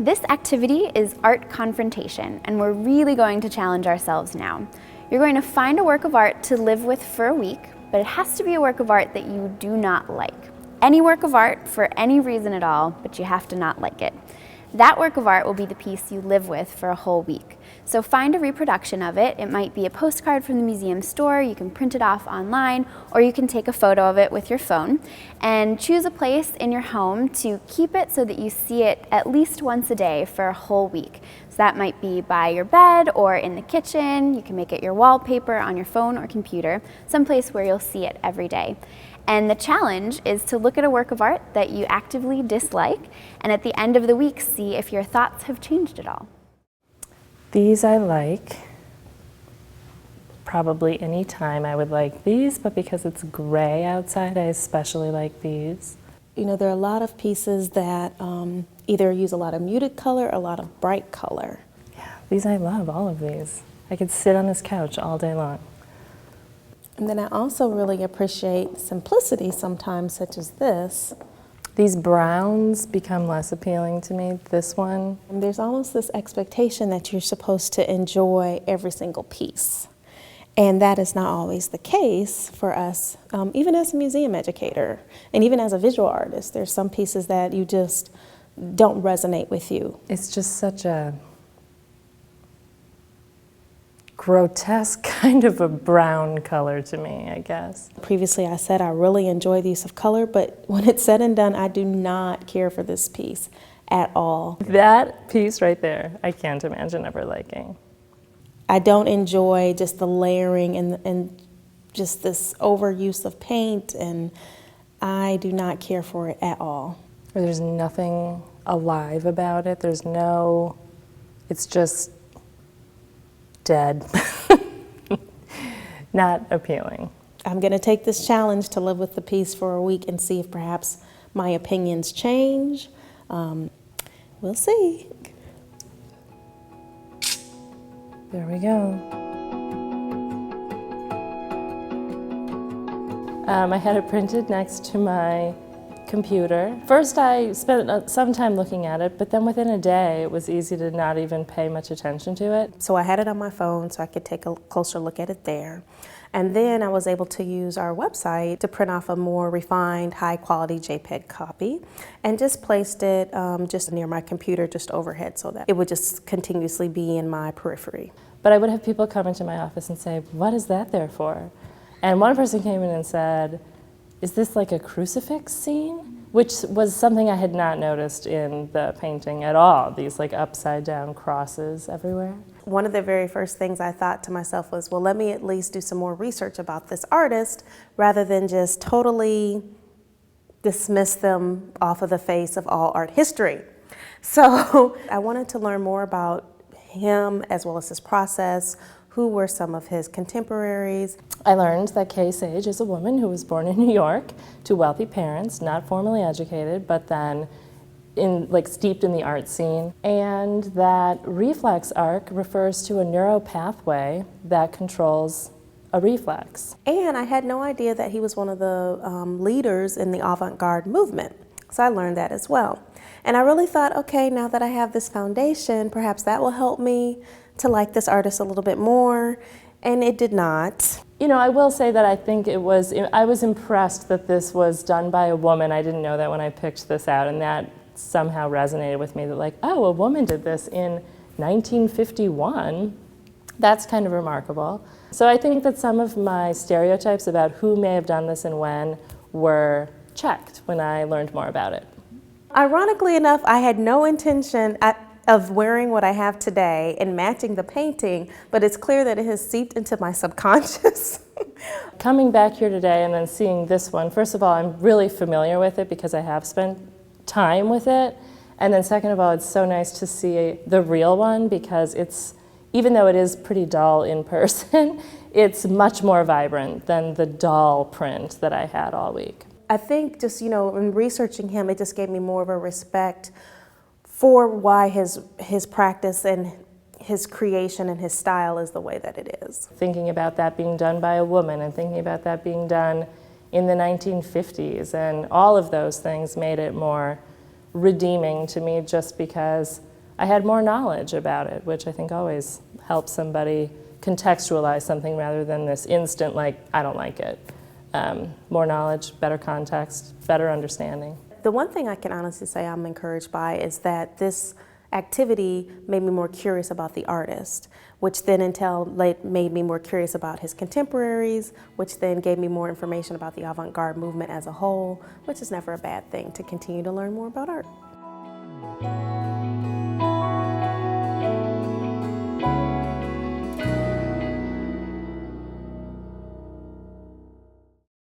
This activity is Art Confrontation, and we're really going to challenge ourselves now. You're going to find a work of art to live with for a week, but it has to be a work of art that you do not like. Any work of art for any reason at all, but you have to not like it. That work of art will be the piece you live with for a whole week. So find a reproduction of it. It might be a postcard from the museum store, you can print it off online, or you can take a photo of it with your phone. And choose a place in your home to keep it so that you see it at least once a day for a whole week. So that might be by your bed or in the kitchen. You can make it your wallpaper on your phone or computer, someplace where you'll see it every day. And the challenge is to look at a work of art that you actively dislike, and at the end of the week, see if your thoughts have changed at all. These I like. Probably any time I would like these, but because it's gray outside, I especially like these. You know, there are a lot of pieces that either use a lot of muted color or a lot of bright color. Yeah, these I love, all of these. I could sit on this couch all day long. And then I also really appreciate simplicity sometimes, such as this. These browns become less appealing to me, this one. And there's almost this expectation that you're supposed to enjoy every single piece. And that is not always the case for us, even as a museum educator, and even as a visual artist. There's some pieces that you just don't resonate with you. It's just such a grotesque kind of a brown color to me, I guess. Previously I said I really enjoy the use of color, but when it's said and done, I do not care for this piece at all. That piece right there, I can't imagine ever liking. I don't enjoy just the layering and just this overuse of paint, and I do not care for it at all. There's nothing alive about it. There's no, it's just dead. Not appealing. I'm going to take this challenge to live with the piece for a week and see if perhaps my opinions change. We'll see. There we go. I had it printed next to my computer. First I spent some time looking at it, but then within a day it was easy to not even pay much attention to it. So I had it on my phone so I could take a closer look at it there. And then I was able to use our website to print off a more refined, high-quality JPEG copy and just placed it just near my computer, just overhead, so that it would just continuously be in my periphery. But I would have people come into my office and say, "What is that there for?" And one person came in and said, "Is this like a crucifix scene?" Which was something I had not noticed in the painting at all, these like upside down crosses everywhere. One of the very first things I thought to myself was, well, let me at least do some more research about this artist rather than just totally dismiss them off of the face of all art history. So I wanted to learn more about him as well as his process. Who were some of his contemporaries? I learned that Kay Sage is a woman who was born in New York to wealthy parents, not formally educated, but then steeped in the art scene, and that reflex arc refers to a neural pathway that controls a reflex. And I had no idea that he was one of the leaders in the avant-garde movement, so I learned that as well. And I really thought, okay, now that I have this foundation, perhaps that will help me to like this artist a little bit more, and it did not. You know, I will say that I think I was impressed that this was done by a woman. I didn't know that when I picked this out, and that somehow resonated with me, that like, oh, a woman did this in 1951. That's kind of remarkable. So I think that some of my stereotypes about who may have done this and when were checked when I learned more about it. Ironically enough, I had no intention of wearing what I have today and matching the painting, but it's clear that it has seeped into my subconscious. Coming back here today and then seeing this one, first of all, I'm really familiar with it because I have spent time with it. And then second of all, it's so nice to see the real one because it's, even though it is pretty dull in person, it's much more vibrant than the dull print that I had all week. I think just, you know, in researching him, it just gave me more of a respect for why his practice and his creation and his style is the way that it is. Thinking about that being done by a woman and thinking about that being done in the 1950s and all of those things made it more redeeming to me just because I had more knowledge about it, which I think always helps somebody contextualize something rather than this instant, like, I don't like it. More knowledge, better context, better understanding. The one thing I can honestly say I'm encouraged by is that this activity made me more curious about the artist, which then made me more curious about his contemporaries, which then gave me more information about the avant-garde movement as a whole, which is never a bad thing to continue to learn more about art.